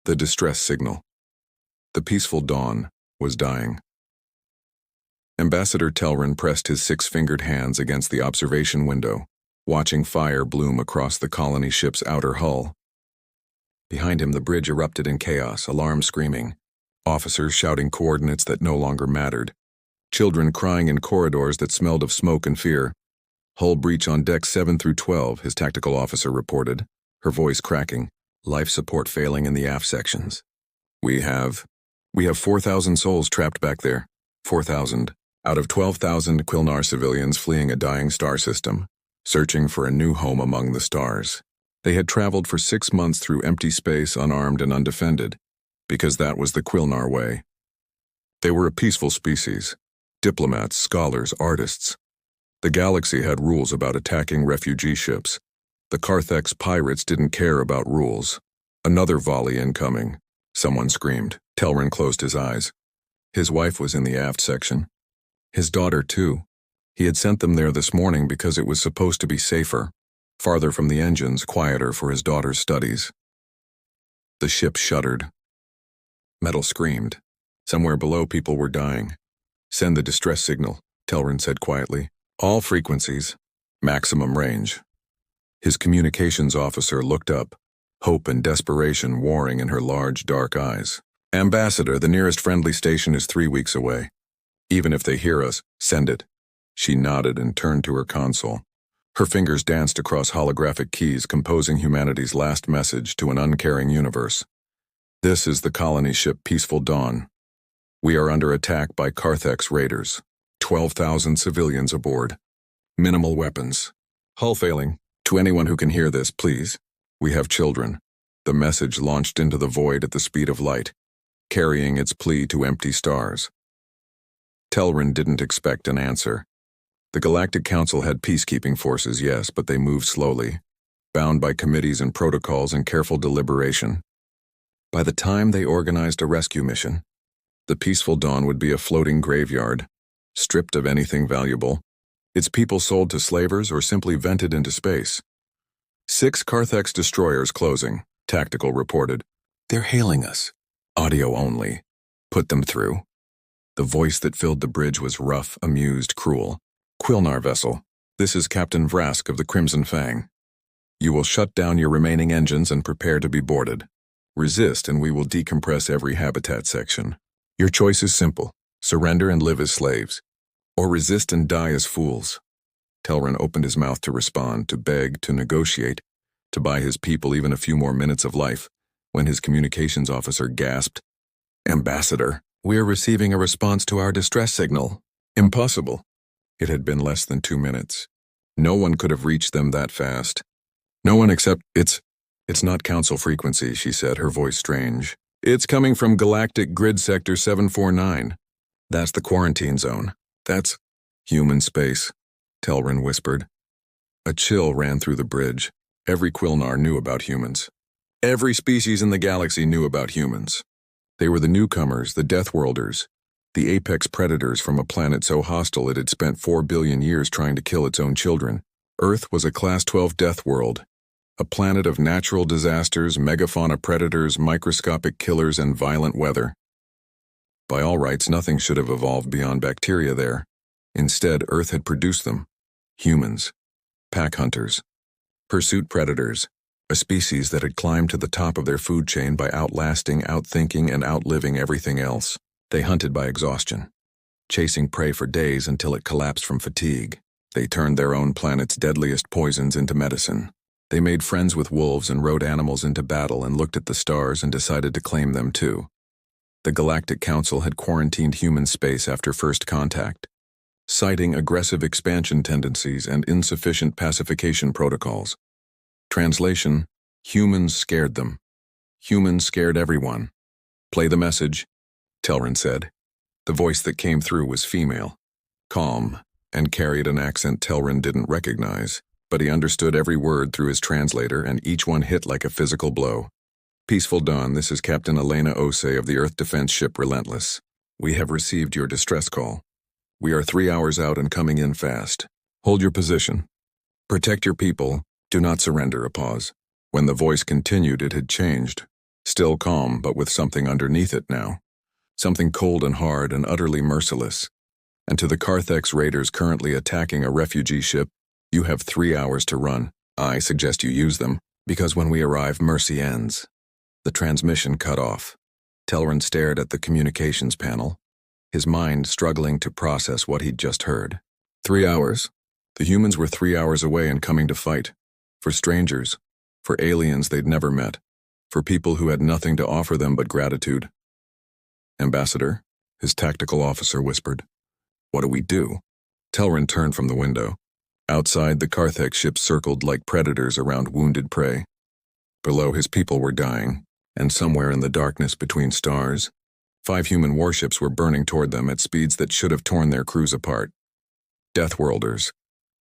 The distress signal. The peaceful dawn was dying. Ambassador Telrin pressed his six-fingered hands against the observation window, watching fire bloom across the colony ship's outer hull. Behind him, the bridge erupted in chaos, alarms screaming, officers shouting coordinates that no longer mattered, children crying in corridors that smelled of smoke and fear. Hull breach on decks 7 through 12, his tactical officer reported, her voice cracking, life support failing in the aft sections. We have 4,000 souls trapped back there. 4,000 out of 12,000 Quilnar civilians fleeing a dying star system, searching for a new home among the stars. They had traveled for 6 months through empty space, unarmed and undefended, because that was the Quilnar way. They were a peaceful species, diplomats, scholars, artists. The galaxy had rules about attacking refugee ships. The Carthex pirates didn't care about rules. Another volley incoming. Someone screamed. Telrin closed his eyes. His wife was in the aft section. His daughter, too. He had sent them there this morning because it was supposed to be safer, farther from the engines, quieter for his daughter's studies. The ship shuddered. Metal screamed. Somewhere below, people were dying. Send the distress signal, Telrin said quietly. All frequencies. Maximum range. His communications officer looked up, hope and desperation warring in her large, dark eyes. Ambassador, the nearest friendly station is 3 weeks away. Even if they hear us, send it. She nodded and turned to her console. Her fingers danced across holographic keys, composing humanity's last message to an uncaring universe. This is the colony ship Peaceful Dawn. We are under attack by Carthex raiders. 12,000 civilians aboard. Minimal weapons. Hull failing. To anyone who can hear this, please. We have children. The message launched into the void at the speed of light, carrying its plea to empty stars. Telrin didn't expect an answer. The Galactic Council had peacekeeping forces, yes, but they moved slowly, bound by committees and protocols and careful deliberation. By the time they organized a rescue mission, the Peaceful Dawn would be a floating graveyard, stripped of anything valuable, its people sold to slavers or simply vented into space. 6 Carthex destroyers closing, Tactical reported. They're hailing us. Audio only. Put them through. The voice that filled the bridge was rough, amused, cruel. Quilnar vessel, this is Captain Vrask of the Crimson Fang. You will shut down your remaining engines and prepare to be boarded. Resist and we will decompress every habitat section. Your choice is simple. Surrender and live as slaves. Or resist and die as fools. Telrin opened his mouth to respond, to beg, to negotiate, to buy his people even a few more minutes of life, when his communications officer gasped, Ambassador, we are receiving a response to our distress signal. Impossible. It had been less than 2 minutes. No one could have reached them that fast. No one except, it's not council frequency, she said, her voice strange. It's coming from Galactic Grid Sector 749. That's the quarantine zone. That's human space, Telrin whispered. A chill ran through the bridge. Every Quilnar knew about humans. Every species in the galaxy knew about humans. They were the newcomers, the Deathworlders, the apex predators from a planet so hostile it had spent 4 billion years trying to kill its own children. Earth was a Class 12 death world, a planet of natural disasters, megafauna predators, microscopic killers, and violent weather. By all rights, nothing should have evolved beyond bacteria there. Instead, Earth had produced them. Humans. Pack hunters. Pursuit predators. A species that had climbed to the top of their food chain by outlasting, outthinking, and outliving everything else. They hunted by exhaustion, chasing prey for days until it collapsed from fatigue. They turned their own planet's deadliest poisons into medicine. They made friends with wolves and rode animals into battle and looked at the stars and decided to claim them too. The Galactic Council had quarantined human space after first contact, citing aggressive expansion tendencies and insufficient pacification protocols. Translation: humans scared them. Humans scared everyone. Play the message, Telrin said. The voice that came through was female, calm, and carried an accent Telrin didn't recognize, but he understood every word through his translator, and each one hit like a physical blow. Peaceful Dawn, this is Captain Elena Ose of the Earth Defense ship Relentless. We have received your distress call. We are 3 hours out and coming in fast. Hold your position. Protect your people. Do not surrender. A pause. When the voice continued, it had changed. Still calm, but with something underneath it now. Something cold and hard and utterly merciless. And to the Carthex raiders currently attacking a refugee ship, you have 3 hours to run. I suggest you use them, because when we arrive, mercy ends. The transmission cut off. Telrin stared at the communications panel, his mind struggling to process what he'd just heard. 3 hours? The humans were 3 hours away and coming to fight. For strangers. For aliens they'd never met. For people who had nothing to offer them but gratitude. Ambassador, his tactical officer whispered. What do we do? Telrin turned from the window. Outside, the Carthex ship circled like predators around wounded prey. Below, his people were dying, and somewhere in the darkness between stars, 5 human warships were burning toward them at speeds that should have torn their crews apart. Deathworlders,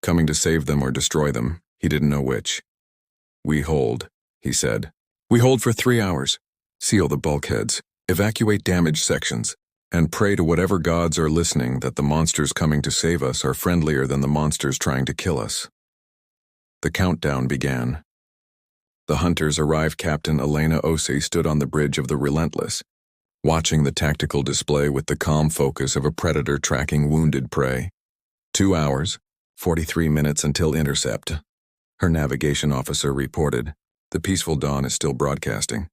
coming to save them or destroy them, he didn't know which. We hold, he said. We hold for 3 hours. Seal the bulkheads, evacuate damaged sections, and pray to whatever gods are listening that the monsters coming to save us are friendlier than the monsters trying to kill us. The countdown began. The hunters arrived. Captain Elena Ose stood on the bridge of the Relentless, watching the tactical display with the calm focus of a predator tracking wounded prey. 2 hours, 43 minutes until intercept. Her navigation officer reported. The peaceful dawn is still broadcasting.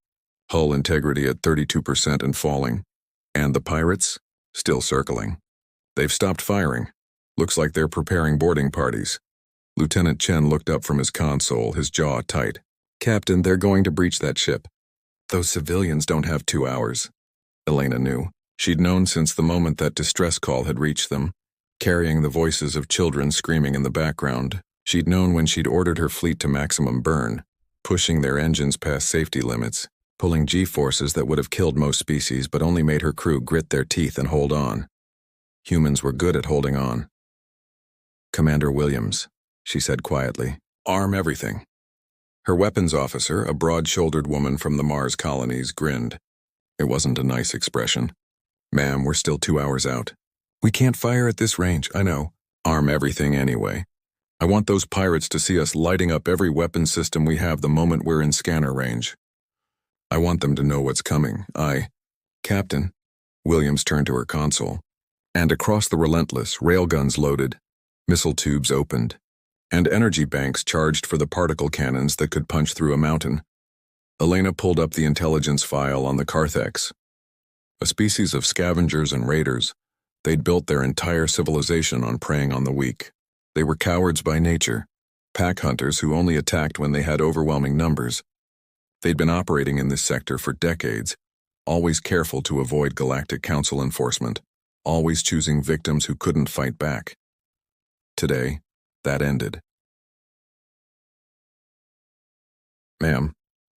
Hull integrity at 32% and falling. And the pirates? Still circling. They've stopped firing. Looks like they're preparing boarding parties. Lieutenant Chen looked up from his console, his jaw tight. Captain, they're going to breach that ship. Those civilians don't have 2 hours. Elena knew. She'd known since the moment that distress call had reached them, carrying the voices of children screaming in the background. She'd known when she'd ordered her fleet to maximum burn, pushing their engines past safety limits, pulling G-forces that would have killed most species but only made her crew grit their teeth and hold on. Humans were good at holding on. Commander Williams, she said quietly, arm everything. Her weapons officer, a broad-shouldered woman from the Mars colonies, grinned. It wasn't a nice expression. Ma'am, we're still 2 hours out. We can't fire at this range, I know. Arm everything anyway. I want those pirates to see us lighting up every weapon system we have the moment we're in scanner range. I want them to know what's coming. Captain. Williams turned to her console. And across the Relentless, railguns loaded, missile tubes opened, and energy banks charged for the particle cannons that could punch through a mountain. Elena pulled up the intelligence file on the Carthex. A species of scavengers and raiders, they'd built their entire civilization on preying on the weak. They were cowards by nature, pack hunters who only attacked when they had overwhelming numbers. They'd been operating in this sector for decades, always careful to avoid Galactic Council enforcement, always choosing victims who couldn't fight back. Today, that ended. Ma'am,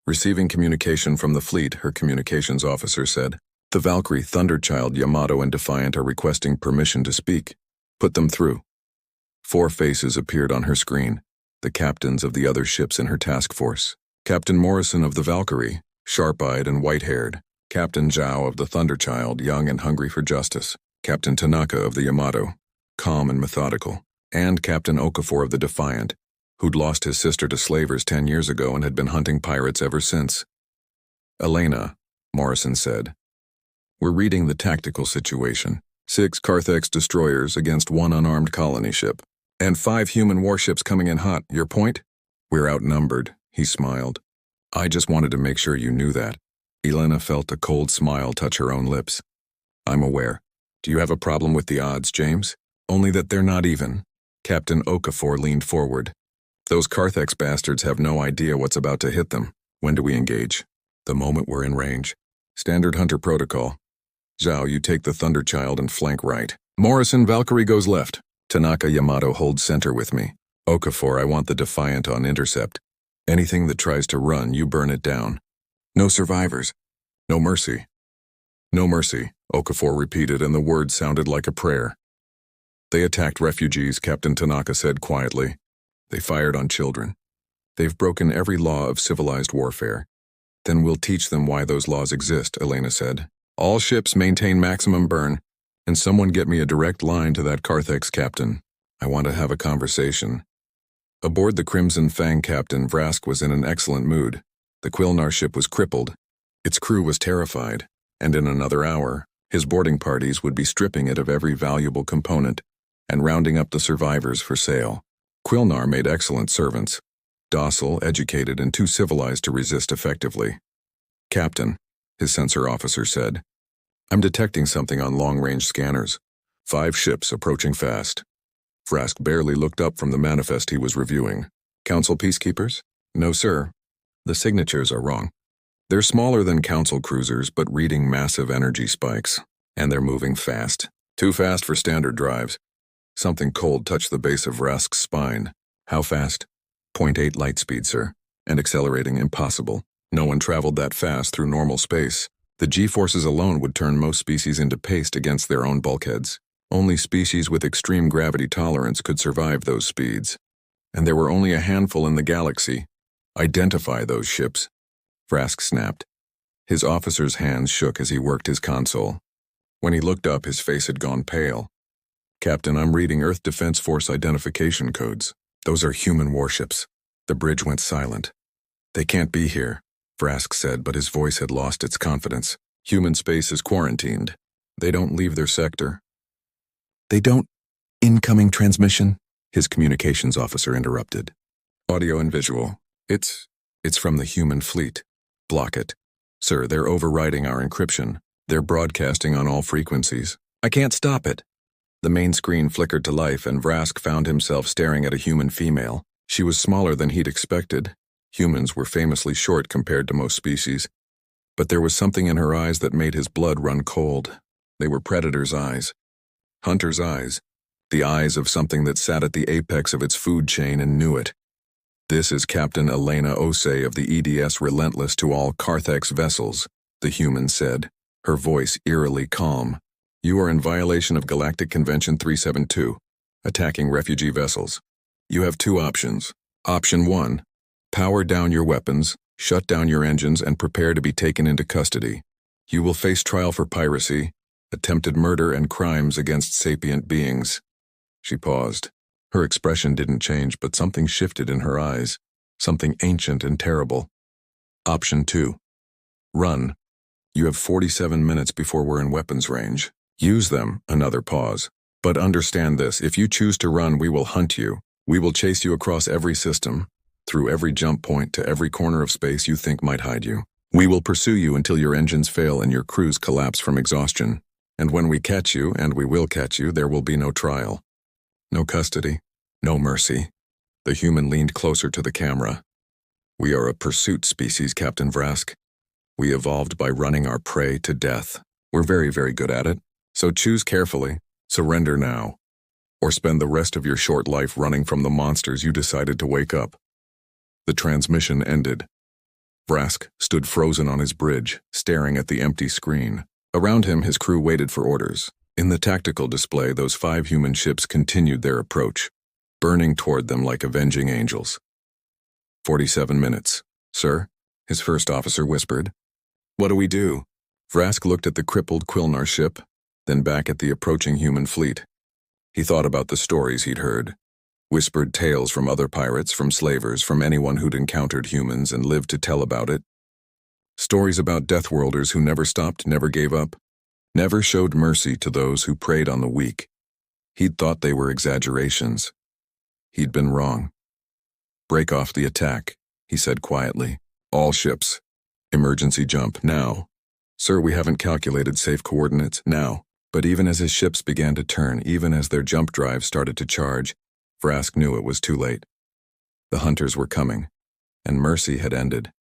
receiving communication from the fleet, her communications officer said. The Valkyrie, Thunderchild, Yamato, and Defiant are requesting permission to speak. Put them through. 4 faces appeared on her screen, the captains of the other ships in her task force. Captain Morrison of the Valkyrie, sharp-eyed and white-haired. Captain Zhao of the Thunderchild, young and hungry for justice. Captain Tanaka of the Yamato, calm and methodical. And Captain Okafor of the Defiant, who'd lost his sister to slavers 10 years ago and had been hunting pirates ever since. Elena, Morrison said. We're reading the tactical situation. 6 Carthex destroyers against 1 unarmed colony ship. And 5 human warships coming in hot. Your point? We're outnumbered, he smiled. I just wanted to make sure you knew that. Elena felt a cold smile touch her own lips. I'm aware. Do you have a problem with the odds, James? Only that they're not even. Captain Okafor leaned forward. Those Carthex bastards have no idea what's about to hit them. When do we engage? The moment we're in range. Standard hunter protocol. Zhao, you take the Thunderchild and flank right. Morrison, Valkyrie goes left. Tanaka, Yamato hold center with me. Okafor, I want the Defiant on intercept. Anything that tries to run, you burn it down. No survivors. No mercy. No mercy, Okafor repeated, and the words sounded like a prayer. They attacked refugees, Captain Tanaka said quietly. They fired on children. They've broken every law of civilized warfare. Then we'll teach them why those laws exist, Elena said. All ships maintain maximum burn, and someone get me a direct line to that Carthex captain. I want to have a conversation. Aboard the Crimson Fang, Captain Vrask was in an excellent mood. The Quilnar ship was crippled, Its crew was terrified, and in another hour, his boarding parties would be stripping it of every valuable component and rounding up the survivors for sale. Quilnar made excellent servants, docile, educated, and too civilized to resist effectively. "Captain," his sensor officer said, "I'm detecting something on long-range scanners. 5 ships approaching fast." Vrask barely looked up from the manifest he was reviewing. "Council peacekeepers?" "No, sir. The signatures are wrong. They're smaller than Council cruisers but reading massive energy spikes. And they're moving fast. Too fast for standard drives." Something cold touched the base of Vrask's spine. "How fast?" "0.8 light speed, sir. And accelerating impossible. No one traveled that fast through normal space. The G-forces alone would turn most species into paste against their own bulkheads. Only species with extreme gravity tolerance could survive those speeds. And there were only a handful in the galaxy. Identify those ships." Vrask snapped. His officer's hands shook as he worked his console. When he looked up, his face had gone pale. "Captain, I'm reading Earth Defense Force identification codes. Those are human warships." The bridge went silent. "They can't be here," Vrask said, but his voice had lost its confidence. "Human space is quarantined. They don't leave their sector." "They don't—" "Incoming transmission," his communications officer interrupted. "Audio and visual. It's from the human fleet. Block it. Sir, they're overriding our encryption. They're broadcasting on all frequencies. I can't stop it." The main screen flickered to life, and Vrask found himself staring at a human female. She was smaller than he'd expected. Humans were famously short compared to most species. But there was something in her eyes that made his blood run cold. They were predator's eyes. Hunter's eyes. The eyes of something that sat at the apex of its food chain and knew it. "This is Captain Elena Osei of the EDS Relentless to all Carthax vessels," the human said, her voice eerily calm. "You are in violation of Galactic Convention 372, attacking refugee vessels. You have 2 options. Option 1, power down your weapons, shut down your engines, and prepare to be taken into custody. You will face trial for piracy, attempted murder, and crimes against sapient beings." She paused. Her expression didn't change, but something shifted in her eyes, something ancient and terrible. Option 2, run. You have 47 minutes before we're in weapons range. Use them. Another pause. "But understand this, if you choose to run, we will hunt you. We will chase you across every system, through every jump point to every corner of space you think might hide you. We will pursue you until your engines fail and your crews collapse from exhaustion. And when we catch you, and we will catch you, there will be no trial. No custody. No mercy." The human leaned closer to the camera. "We are a pursuit species, Captain Vrask. We evolved by running our prey to death. We're very, very good at it. So choose carefully. Surrender now. Or spend the rest of your short life running from the monsters you decided to wake up." The transmission ended. Vrask stood frozen on his bridge, staring at the empty screen. Around him, his crew waited for orders. In the tactical display, those 5 human ships continued their approach, burning toward them like avenging angels. 47 minutes. "Sir," his first officer whispered. "What do we do?" Vrask looked at the crippled Quilnar ship, then back at the approaching human fleet. He thought about the stories he'd heard. Whispered tales from other pirates, from slavers, from anyone who'd encountered humans and lived to tell about it. Stories about Deathworlders who never stopped, never gave up, never showed mercy to those who preyed on the weak. He'd thought they were exaggerations. He'd been wrong. "Break off the attack," he said quietly. "All ships. Emergency jump, now." "Sir, we haven't calculated safe coordinates, now." But even as his ships began to turn, even as their jump drives started to charge, Vrask knew it was too late. The hunters were coming, and mercy had ended.